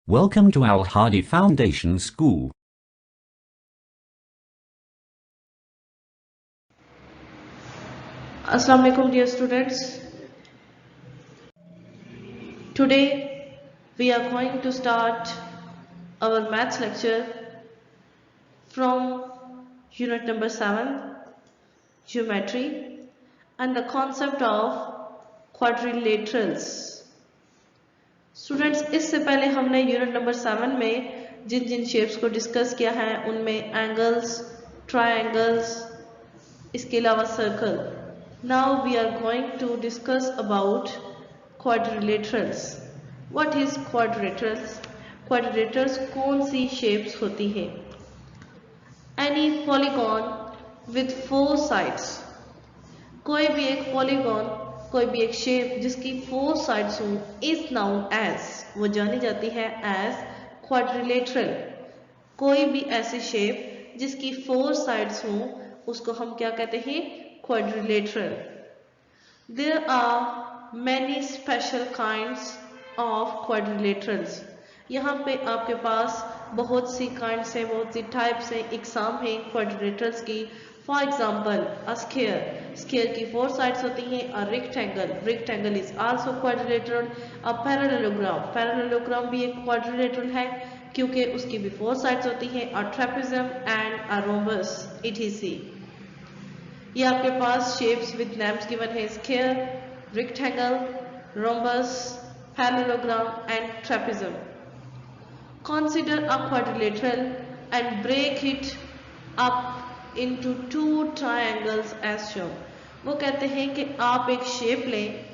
Welcome to Al Hadi Foundation School. Assalamu alaikum dear students. Today we are going to start our maths lecture from unit number 7, geometry, and the concept of quadrilaterals. Students, इससे पहले हमने unit number 7 में जिन जिन shapes को discuss किया है उनमें angles, triangles, इसके अलावा circle. Now we are going to discuss about quadrilaterals. What is quadrilaterals? Quadrilaterals कौन सी shapes होती है? Any polygon with 4 sides. कोई भी एक polygon, कोई भी एक शेप जिसकी 4 sides हो is known as, वो जानी जाती है as quadrilateral. कोई भी ऐसी शेप जिसकी 4 sides हो उसको हम क्या कहते हैं? Quadrilateral. There are many special kinds of quadrilaterals. यहाँ पे आपके पास बहुत सी kinds हैं, बहुत सी types हैं, एग्जाम हैं quadrilaterals की. For example, a sphere. Sphere की 4 sides होती हैं. A rectangle. Rectangle is also quadrilateral. A parallelogram. Parallelogram भी एक quadrilateral है क्योंकि उसकी भी 4 sides होती हैं. A trapezium and a rhombus etc. ये आपके पास शेप्स विद नेम्स गिवन है. Square, rectangle, rhombus, parallelogram and trapezium. Consider a quadrilateral and break it up into 2 triangles as shown. वो कहते हैं कि आप एक शेप लें,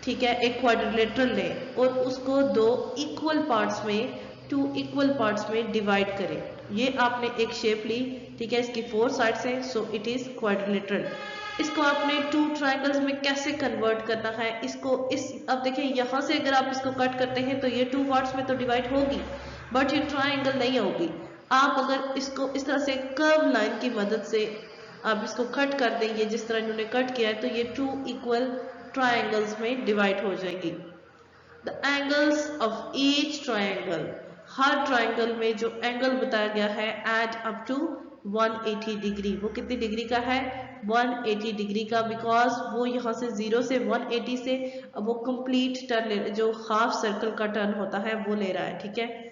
ठीक है, एक क्वाड्रिलेटरल लें और उसको 2 इक्वल पार्ट्स में, 2 इक्वल पार्ट्स में डिवाइड करें. ये आपने एक शेप ली, ठीक है, इसकी 4 साइड्स हैं, सो इट इज क्वाड्रिलेटरल. इसको आपने 2 ट्रायंगल्स में कैसे कन्वर्ट करना है? इसको अब देखिए, यहाँ से अगर आप इसको कट करते हैं तो ये 2 पार्ट्स में तो डिवाइड होगी, बट ये ट्रायंगल नहीं होगी. आप अगर इसको इस तरह से कर्व लाइन की मदद से आप इसको कट कर देंगे जिस तरह इन्होंने कट किया है, तो ये 2 इक्वल ट्रायंगल्स में डिवाइड हो जाएगी. The angles of each triangle, her triangle में जो एंगल बताया गया है एड अप टू 180 डिग्री. वो कितनी डिग्री का है? 180 डिग्री का, बिकॉज वो यहाँ से 0 से 180 से अब वो कंप्लीट टर्न, जो हाफ सर्कल का टर्न होता है वो ले रहा है, ठीक है.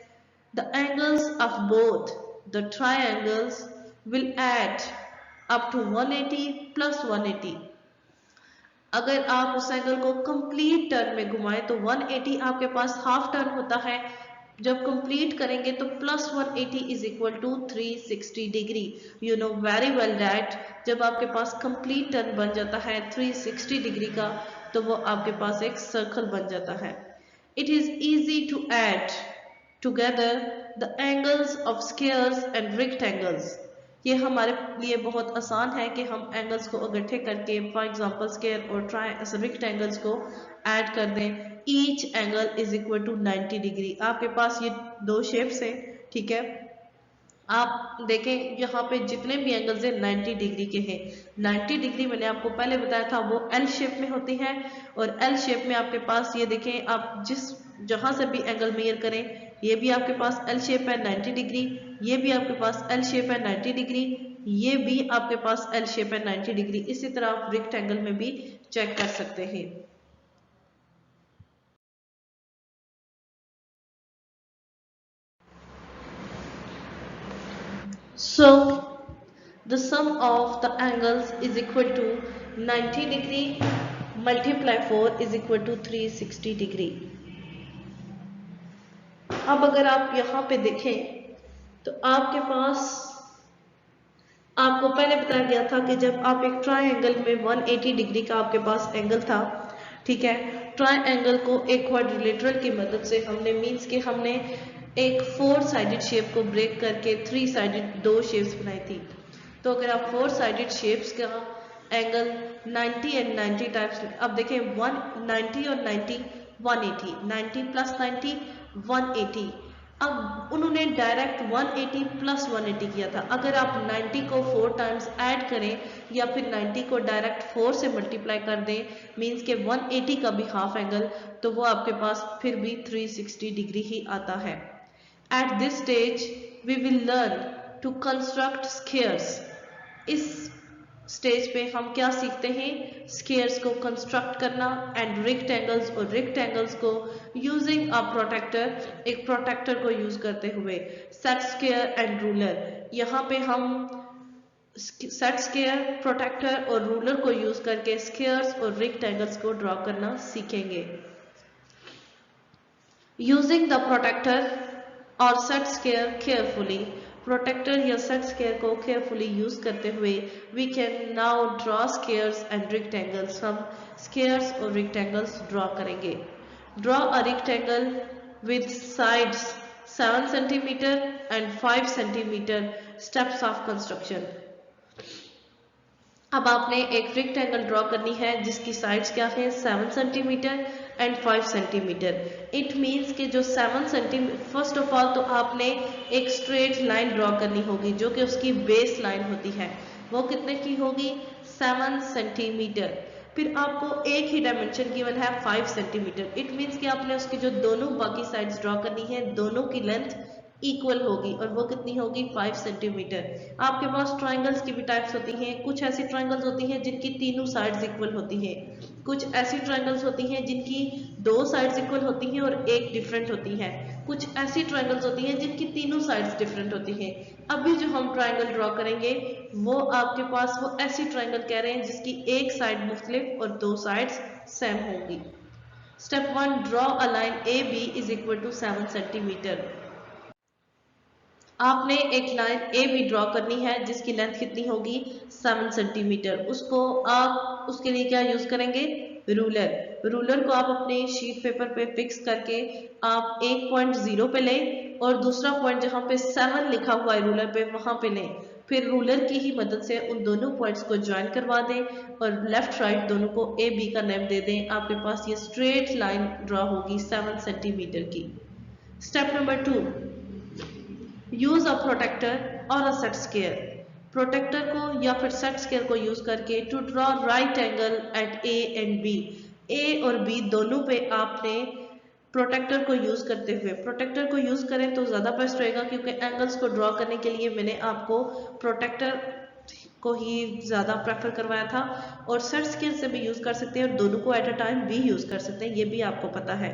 The angles of both the triangles will add up to 180 plus 180. अगर आप उस एंगल को कंप्लीट टर्न में घुमाएं तो 180 आपके पास हाफ टर्न होता है. जब कंप्लीट करेंगे तो plus 180 is equal to 360 degree. You know very well that जब आपके पास कंप्लीट टर्न बन जाता है 360 डिग्री का, तो वो आपके पास एक सर्कल बन जाता है. It is easy to add together the angles of squares and rectangles. ये हमारे लिए बहुत आसान है कि हम एंगल्स को इकट्ठे करके, फॉर एग्जांपल स्क्वायर और रेक्टेंगल्स को ऐड कर दें. Each angle is equal to 90 degree. आपके पास ये 2 शेप्स हैं, ठीक है. आप देखें यहाँ पे जितने भी एंगल्स हैं 90 डिग्री के हैं. 90 डिग्री मैंने आपको पहले बताया था वो एल शेप में होती है, और एल शेप में आपके पास ये देखें, आप जहां से भी एंगल मेजर करें, ये भी आपके पास एल शेप है 90 डिग्री, ये भी आपके पास एल शेप है 90 डिग्री, ये भी आपके पास एल शेप है 90 डिग्री. इसी तरह आप रेक्टेंगल में भी चेक कर सकते हैं. So the sum of the angles is equal to 90 degree multiply 4 is equal to 360 degree. अब अगर आप यहाँ पे देखें तो आपके पास, आपको पहले बताया गया था कि जब आप एक ट्रायंगल में 180 डिग्री का आपके पास एंगल था, ठीक है, ट्रायंगल को एक क्वाड्रिलेटरल की मदद से हमने, मींस के हमने एक 4 साइडेड शेप को ब्रेक करके 3 साइडेड 2 शेप्स बनाई थी. तो अगर आप 4 साइडेड शेप्स का एंगल 90 एंड 90 टाइप्स, अब देखें 190 और 90 180, 90 प्लस 90 180. अब उन्होंने डायरेक्ट 180 प्लस 180 किया था। अगर आप 90 को 4 टाइम्स ऐड करें या फिर 90 को डायरेक्ट 4 से मल्टीप्लाई कर दें, मीन्स के 180 का भी हाफ एंगल, तो वो आपके पास फिर भी 360 डिग्री ही आता है। At this stage we will learn to construct squares. इस स्टेज पे हम क्या सीखते हैं? स्क्वायर्स को कंस्ट्रक्ट करना एंड रेक्टेंगल्स और रेक्टेंगल्स को यूजिंग अ प्रोटेक्टर, एक प्रोटेक्टर को यूज करते हुए। सेट स्क्वायर एंड रूलर, यहाँ पे हम सेट स्क्वायर, प्रोटेक्टर और रूलर को यूज करके स्क्वायर्स और रेक्टेंगल्स को ड्रॉ करना सीखेंगे। यूजिंग द प्रोटेक्टर और सेट स्क्वायर केयरफुली, प्रोटेक्टर या सेट स्क्वायर को केयरफुली यूज करते हुए we can now draw squares and rectangles. हम स्क्वायर्स और रेक्टेंगल्स ड्रॉ करेंगे। Draw a rectangle with sides 7 centimetre and 5 centimetre. Steps of construction. अब आपने एक रेक्टेंगल ड्रॉ करनी है जिसकी साइड्स क्या है? 7 centimetre and 5 centimetre. It means कि जो 7 सेंटीमीटर, फर्स्ट ऑफ ऑल तो आपने एक स्ट्रेट लाइन ड्रॉ करनी होगी जो कि उसकी बेस लाइन होती है। वो कितने की होगी? 7 सेंटीमीटर। फिर आपको एक ही डायमेंशन गिवन है 5 सेंटीमीटर। इट मीन्स कि आपने उसकी जो दोनों बाकी साइड्स ड्रॉ करनी है, दोनों की लेंथ इक्वल होगी और वो कितनी होगी? 5 सेंटीमीटर। आपके पास ट्राइंगल्स की भी टाइप्स होती हैं। कुछ ऐसी ट्राइंगल्स होती हैं जिनकी तीनों साइड्स इक्वल होती हैं, कुछ ऐसी ट्राइंगल्स होती हैं जिनकी 2 साइड्स इक्वल होती हैं और एक डिफरेंट होती है, कुछ ऐसी ट्राइंगल्स होती हैं जिनकी तीनों साइड्स डिफरेंट होती हैं। अभी जो हम ट्राइंगल ड्रॉ करेंगे वो आपके पास वो ऐसी ट्राइंगल कह रहे हैं जिसकी एक साइड मुख्तलिफ और 2 साइड्स सेम होंगी। Step 1, draw a line A B is equal to 7 centimetre. आपने एक लाइन ए बी ड्रॉ करनी है जिसकी लेंथ कितनी होगी? 7 सेंटीमीटर। उसको आप उसके लिए क्या यूज करेंगे? रूलर। रूलर को आप अपने शीट पेपर पे फिक्स करके आप एक पॉइंट 0 पे लें और दूसरा पॉइंट जहाँ पे 7 लिखा हुआ है रूलर पे वहां पे लें। फिर रूलर की ही मदद से उन दोनों पॉइंट्स को ज्वाइन करवा दें और लेफ्ट राइट दोनों को ए बी का नेम दे दें। आपके पास ये स्ट्रेट लाइन ड्रॉ होगी 7 सेंटीमीटर की। Step number 2, use a protractor और अ सेट स्क्वायर। प्रोटेक्टर को या फिर सेट स्क्वायर को यूज करके to draw right angle at A and B. A और बी दोनों पे आपने प्रोटेक्टर को यूज करते हुए, प्रोटेक्टर को यूज करें तो ज्यादा बेस्ट रहेगा क्योंकि एंगल्स को ड्रॉ करने के लिए मैंने आपको प्रोटेक्टर को ही ज्यादा प्रेफर करवाया था। और सेट स्क्वायर से भी यूज कर सकते हैं और दोनों को एट अ टाइम भी यूज कर सकते हैं, ये भी आपको पता है।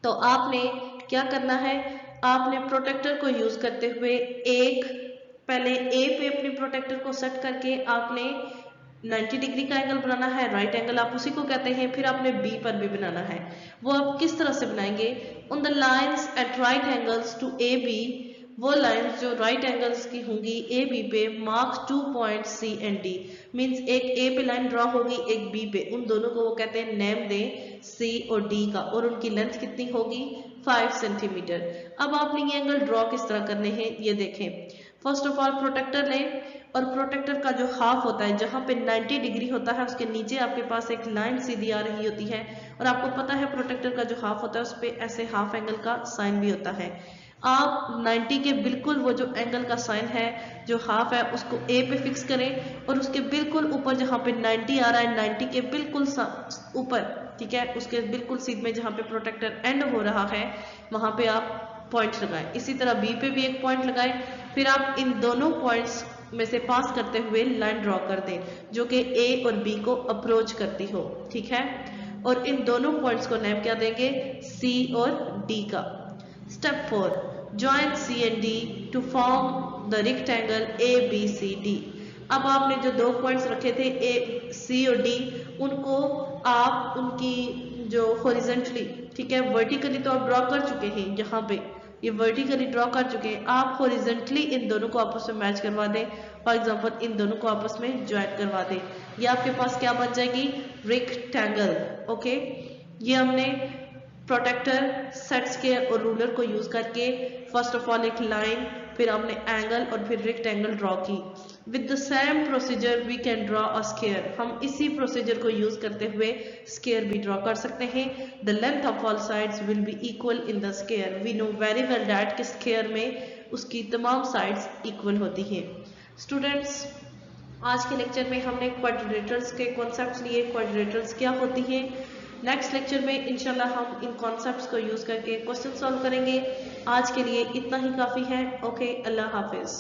तो आपने क्या करना है? आपने प्रोटेक्टर को यूज करते हुए एक पहले ए पे अपने प्रोटेक्टर को सेट करके आपने 90 डिग्री का एंगल बनाना है, राइट एंगल आप उसी को कहते हैं। फिर आपने बी पर भी बनाना है। वो आप किस तरह से बनाएंगे? On the lines at right angles to A B, वो लाइंस जो राइट एंगल्स की होंगी ए बी पे, mark 2 point C and D. Means एक ए पे लाइन ड्रॉ होगी, एक बी पे, उन दोनों को वो कहते हैं नेम दें सी और डी का, और उनकी लेंथ कितनी होगी? 5 सेंटीमीटर। अब आपने ये एंगल ड्रॉ किस तरह करने हैं ये देखें। फर्स्ट ऑफ ऑल प्रोटेक्टर लें और प्रोटेक्टर का जो हाफ होता है, जहां पे 90 डिग्री होता है, उसके नीचे आपके पास एक लाइन सीधी आ रही होती है और आपको पता है प्रोटेक्टर का जो हाफ होता है उस पे ऐसे हाफ एंगल का साइन भी होता है। आप 90 के बिल्कुल वो जो एंगल का साइन है, जो हाफ है, उसको ए पे फिक्स करें और उसके बिल्कुल ऊपर जहां पे 90 आ रहा है, 90 के बिल्कुल ऊपर, ठीक है, उसके बिल्कुल सीध में जहां पे प्रोटेक्टर एंड हो रहा है वहां पे आप पॉइंट लगाएं। इसी तरह बी पे भी एक पॉइंट लगाएं। फिर आप इन दोनों पॉइंट्स में से पास करते हुए लाइन ड्रॉ कर दें जो कि ए और बी को अप्रोच करती हो, ठीक है। और इन दोनों पॉइंट्स को नेम क्या देंगे? सी और डी का। Step 4, join C and D to form the rectangle ABCD। अब आपने जो 2 पॉइंट्स रखे थे ए सी और डी, उनको आप उनकी जो हॉरिजॉन्टली, ठीक है, वर्टिकली तो आप ड्रॉ कर चुके हैं, यहाँ पे ये वर्टिकली ड्रॉ कर चुके हैं, आप हॉरिजॉन्टली इन दोनों को आपस में मैच करवा दें। फॉर एग्जांपल इन दोनों को आपस में ज्वाइन करवा दें। ये आपके पास क्या बन जाएगी? रेक्टेंगल। ओके, ये हमने प्रोटेक्टर, सेट स्क्वायर और रूलर को यूज करके फर्स्ट ऑफ ऑल एक लाइन फिर हमने एंगल और फिर रेक्टेंगल ड्रॉ की। With the same procedure we can draw a square, हम इसी प्रोसीजर को यूज करते हुए स्क्वायर भी ड्रॉ कर सकते हैं। The length of all sides will be equal in the square, we know very well that कि स्क्वायर में उसकी तमाम साइड्स इक्वल होती हैं। स्टूडेंट्स, आज के लेक्चर में हमने क्वाड्रिलेटरल्स के कॉन्सेप्ट्स लिए, क्वाड्रिलेटरल्स क्या होती हैं। नेक्स्ट लेक्चर में इंशाल्लाह हम इन कॉन्सेप्ट्स को यूज करके क्वेश्चन सॉल्व करेंगे। आज के लिए इतना ही काफ़ी है। ओके, अल्लाह हाफिज़।